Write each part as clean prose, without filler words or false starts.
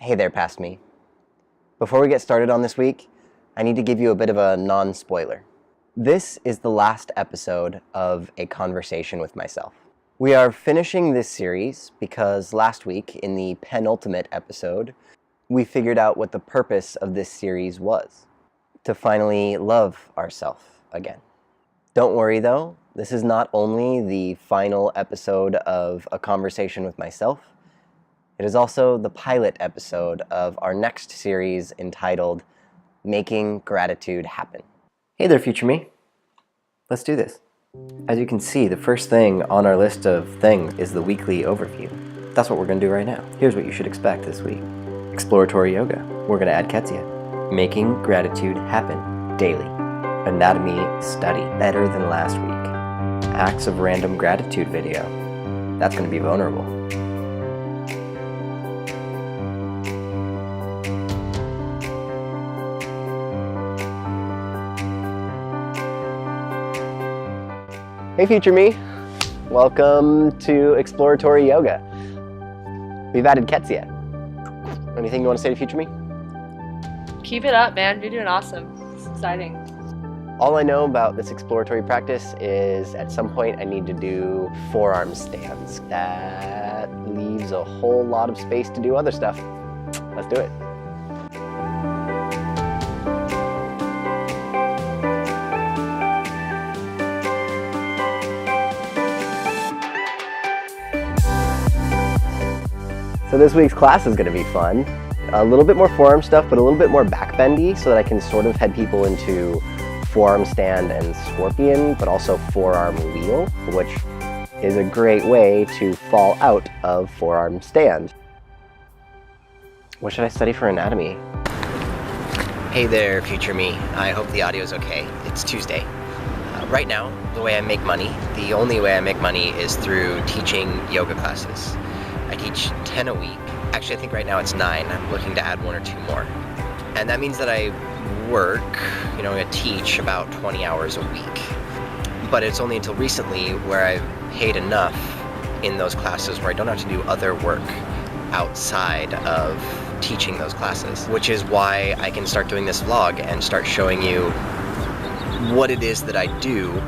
Hey there, past me. Before we get started on this week, I need to give you a bit of a non-spoiler. This is the last episode of A Conversation with Myself. We are finishing this series because last week, in the penultimate episode, we figured out what the purpose of this series was: to finally love ourselves again. Don't worry though, this is not only the final episode of A Conversation with Myself, it is also the pilot episode of our next series entitled Making Gratitude Happen. Hey there, future me. Let's do this. As you can see, the first thing on our list of things is the weekly overview. That's what we're going to do right now. Here's what you should expect this week. Exploratory yoga. We're going to add Nekzlo. Making gratitude happen daily. Anatomy study. Better than last week. Acts of random gratitude video. That's going to be vulnerable. Hey future me, welcome to Exploratory Yoga. We've added Nekzlo. Anything you want to say to future me? Keep it up, man. You're doing awesome. It's exciting. All I know about this exploratory practice is at some point I need to do forearm stands. That leaves a whole lot of space to do other stuff. Let's do it. So this week's class is going to be fun. A little bit more forearm stuff, but a little bit more back bendy so that I can sort of head people into forearm stand and scorpion, but also forearm wheel, which is a great way to fall out of forearm stand. What should I study for anatomy? Hey there, future me. I hope the audio is okay. It's Tuesday. Right now, the way I make money, the only way I make money is through teaching yoga classes. I teach 10 a week. Actually, I think right now it's 9. I'm looking to add 1 or 2 more. And that means that I work, I teach about 20 hours a week. But it's only until recently where I've paid enough in those classes where I don't have to do other work outside of teaching those classes, which is why I can start doing this vlog and start showing you what it is that I do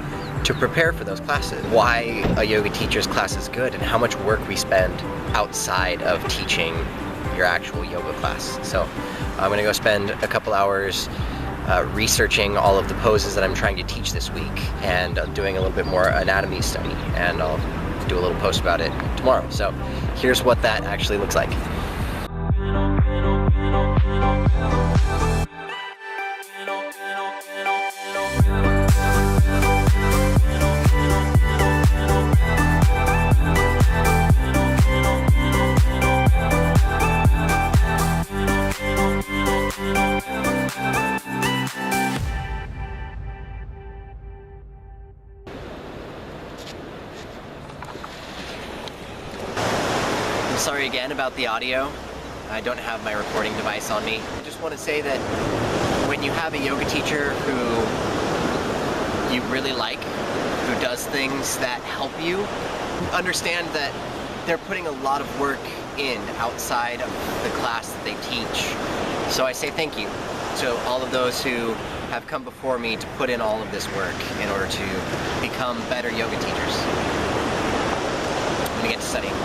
to prepare for those classes, why a yoga teacher's class is good, and how much work we spend outside of teaching your actual yoga class. So I'm gonna go spend a couple hours researching all of the poses that I'm trying to teach this week, and doing a little bit more anatomy study, and I'll do a little post about it tomorrow. So here's what that actually looks like. Sorry again about the audio. I don't have my recording device on me. I just want to say that when you have a yoga teacher who you really like, who does things that help you, understand that they're putting a lot of work in outside of the class that they teach. So I say thank you to all of those who have come before me to put in all of this work in order to become better yoga teachers. I'm gonna get to studying.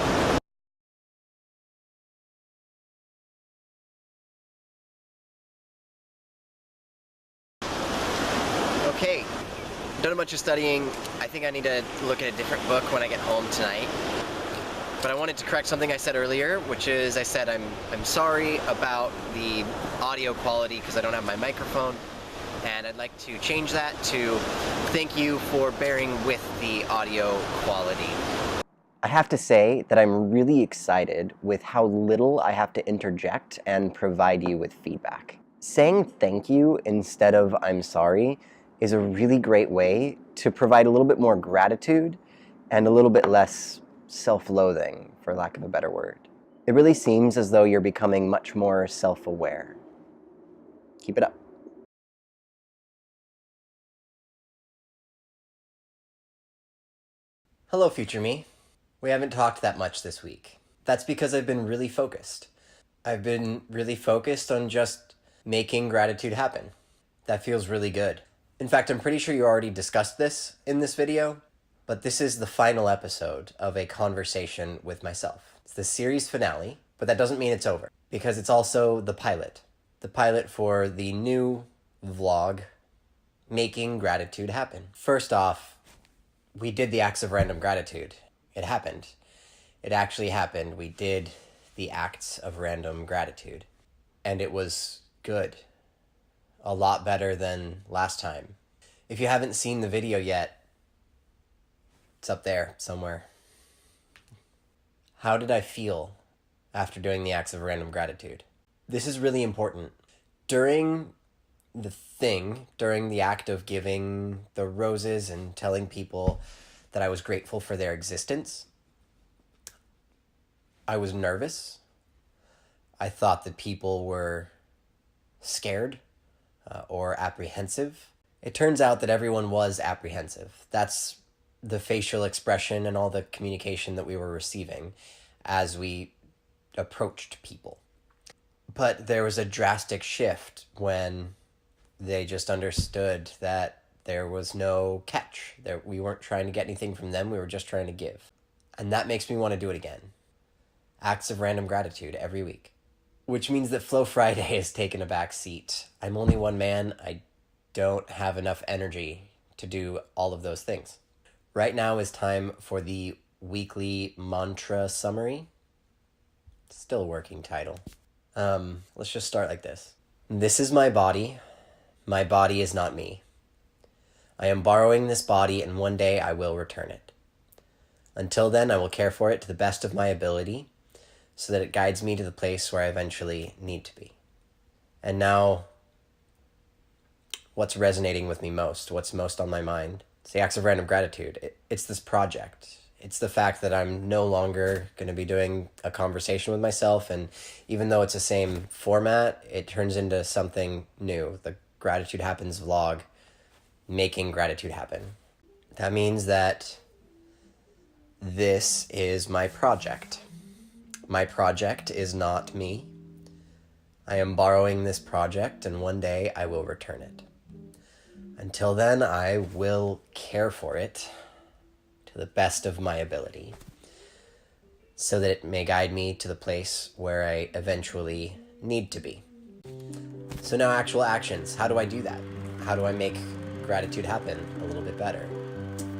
Okay, done a bunch of studying. I think I need to look at a different book when I get home tonight. But I wanted to correct something I said earlier, which is I said I'm sorry about the audio quality because I don't have my microphone, and I'd like to change that to thank you for bearing with the audio quality. I have to say that I'm really excited with how little I have to interject and provide you with feedback. Saying thank you instead of I'm sorry is a really great way to provide a little bit more gratitude and a little bit less self-loathing, for lack of a better word. It really seems as though you're becoming much more self-aware. Keep it up. Hello, future me. We haven't talked that much this week. That's because I've been really focused. I've been really focused on just making gratitude happen. That feels really good. In fact, I'm pretty sure you already discussed this in this video, but this is the final episode of a conversation with myself. It's the series finale, but that doesn't mean it's over, because it's also the pilot. The pilot for the new vlog, Making Gratitude Happen. First off, we did the acts of random gratitude. It happened. It actually happened. We did the acts of random gratitude. And it was good. A lot better than last time. If you haven't seen the video yet, it's up there somewhere. How did I feel after doing the acts of random gratitude? This is really important. During the act of giving the roses and telling people that I was grateful for their existence, I was nervous. I thought that people were scared or apprehensive. It turns out that everyone was apprehensive. That's the facial expression and all the communication that we were receiving as we approached people. But there was a drastic shift when they just understood that there was no catch. We weren't trying to get anything from them, we were just trying to give. And that makes me want to do it again. Acts of random gratitude every week. Which means that Flow Friday has taken a back seat. I'm only one man. I don't have enough energy to do all of those things. Right now is time for the weekly mantra summary. Still a working title. Let's just start like this. This is my body. My body is not me. I am borrowing this body, and one day I will return it. Until then, I will care for it to the best of my ability, so that it guides me to the place where I eventually need to be. And now, what's resonating with me most? What's most on my mind? It's the acts of random gratitude. It's this project. It's the fact that I'm no longer going to be doing a conversation with myself, and even though it's the same format, it turns into something new. The Gratitude Happens vlog, Making Gratitude Happen. That means that this is my project. My project is not me. I am borrowing this project, and one day I will return it. Until then, I will care for it to the best of my ability, so that it may guide me to the place where I eventually need to be. So now actual actions. How do I do that? How do I make gratitude happen a little bit better?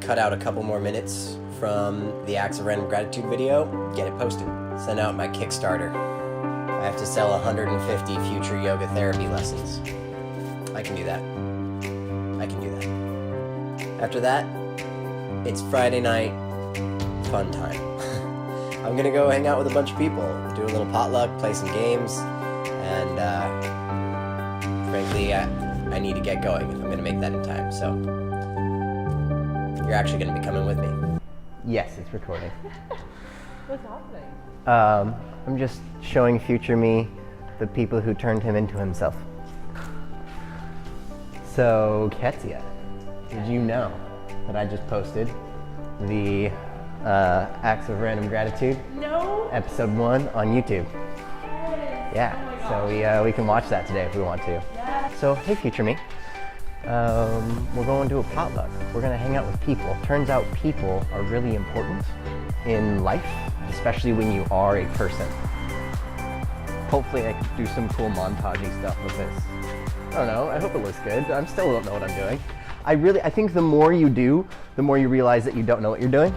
Cut out a couple more minutes from the Acts of Random Gratitude video, get it posted. Send out my Kickstarter. I have to sell 150 future yoga therapy lessons. I can do that. I can do that. After that, it's Friday night, fun time. I'm gonna go hang out with a bunch of people, do a little potluck, play some games, and frankly, I need to get going if I'm gonna make that in time, so you're actually gonna be coming with me. Yes, it's recording. What's happening? I'm just showing future me the people who turned him into himself. So, Ketsia, did you know that I just posted the Acts of Random Gratitude? No. Episode 1 on YouTube. Yes. Yeah, so we can watch that today if we want to. Yes. So, hey future me. We're going to a potluck. We're gonna hang out with people. Turns out people are really important in life, especially when you are a person. Hopefully I can do some cool montagey stuff with this. I don't know, I hope it looks good. I still don't know what I'm doing. I think the more you do, the more you realize that you don't know what you're doing.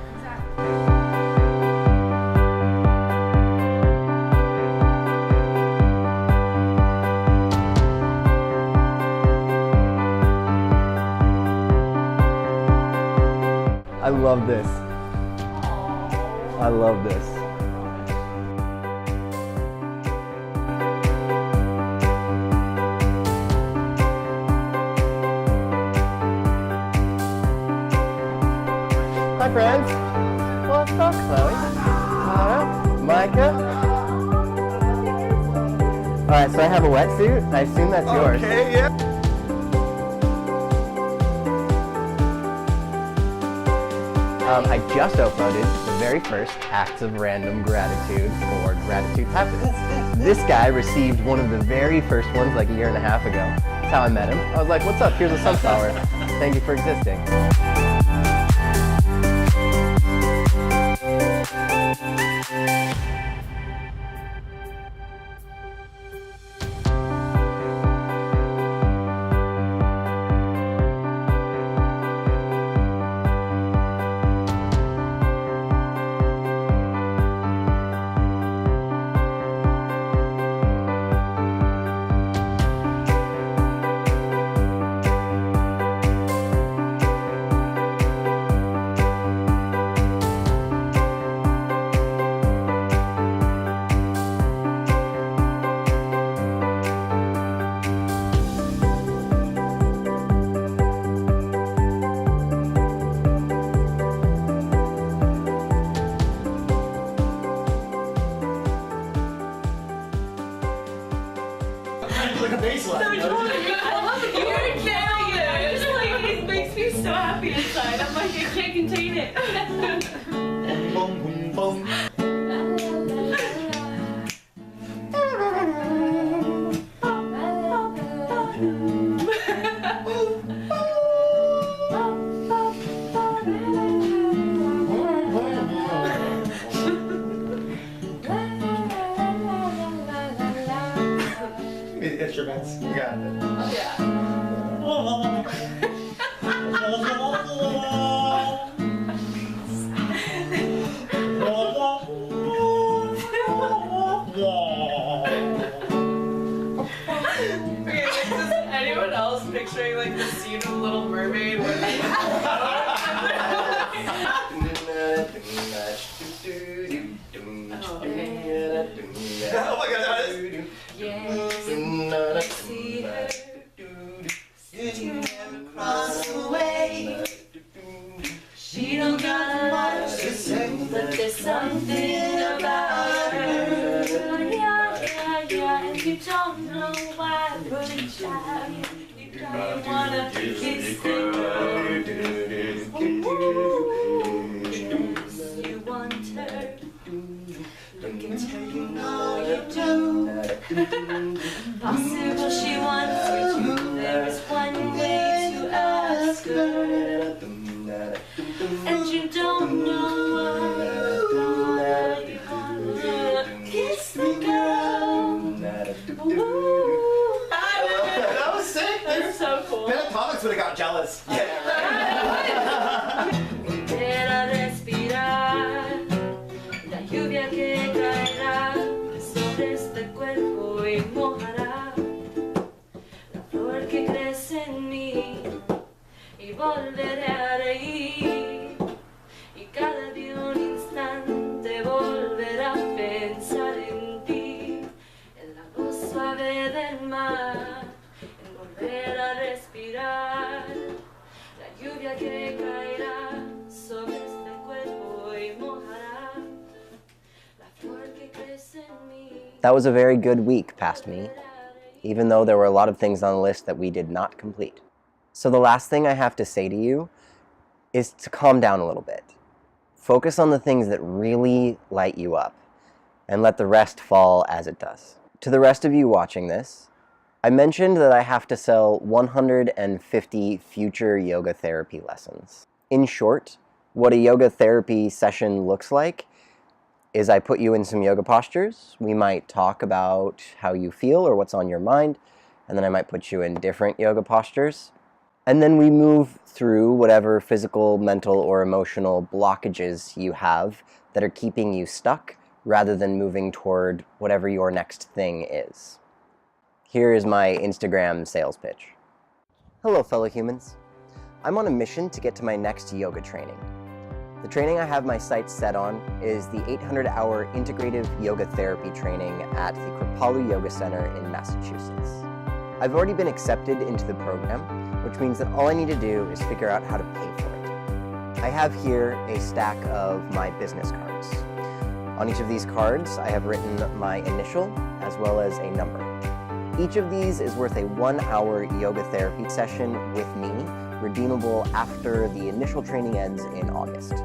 I love this. I love this. Hi friends. What's up, Chloe? Micah? Alright, so I have a wetsuit. I assume that's yours. Okay, yeah. I just uploaded the very first Acts of Random Gratitude for Gratitude Happens. This guy received one of the very first ones like a year and a half ago. That's how I met him. I was like, what's up? Here's a sunflower. Thank you for existing. Like a baseline. It makes me so happy inside. I'm like, I can't contain it. Boom, boom, boom. Instruments. You got it. Okay, like, is anyone else picturing like the scene of Little Mermaid when Oh my god, see her sitting across the way. she don't got much to say, but there's something about her. Yeah, and you don't know why, but child, you don't wanna kiss the girl. You want her, look at her, you know you do. Possible she wants you to, there is one way to ask her. And you don't know why you wanna kiss the girl. Ooh. That was sick. That's so cool. Pentatonics would have got jealous. Volver a respirar la lluvia que caerá sobre este cuerpo y mojará la flor que crece en mí, y volveré a reír, y cada día un instante volverá a pensar en ti, en la voz suave del mar, en volver a respirar la lluvia que caerá sobre este cuerpo y mojará la flor que crece en mí. That was a very good week past me, even though there were a lot of things on the list that we did not complete. So the last thing I have to say to you is to calm down a little bit. Focus on the things that really light you up, and let the rest fall as it does. To the rest of you watching this, I mentioned that I have to sell 150 future yoga therapy lessons. In short, what a yoga therapy session looks like is I put you in some yoga postures. We might talk about how you feel or what's on your mind, and then I might put you in different yoga postures. And then we move through whatever physical, mental, or emotional blockages you have that are keeping you stuck rather than moving toward whatever your next thing is. Here is my Instagram sales pitch. Hello, fellow humans. I'm on a mission to get to my next yoga training. The training I have my sights set on is the 800-hour integrative yoga therapy training at the Kripalu Yoga Center in Massachusetts. I've already been accepted into the program, which means that all I need to do is figure out how to pay for it. I have here a stack of my business cards. On each of these cards, I have written my initial as well as a number. Each of these is worth a 1-hour yoga therapy session with me, redeemable after the initial training ends in August.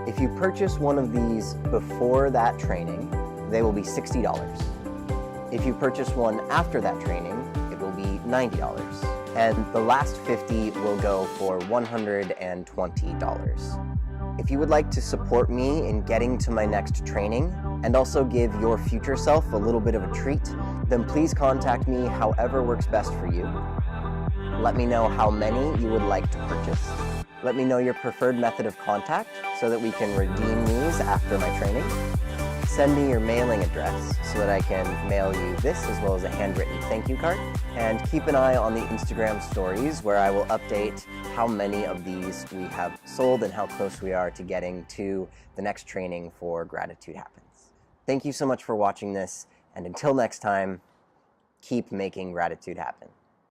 If you purchase one of these before that training, they will be $60. If you purchase one after that training, it will be $90. And the last 50 will go for $120. If you would like to support me in getting to my next training and also give your future self a little bit of a treat, then please contact me however works best for you. Let me know how many you would like to purchase. Let me know your preferred method of contact so that we can redeem these after my training. Send me your mailing address so that I can mail you this as well as a handwritten thank you card. And keep an eye on the Instagram stories where I will update how many of these we have sold and how close we are to getting to the next training for Gratitude Happens. Thank you so much for watching this, and until next time, keep making gratitude happen.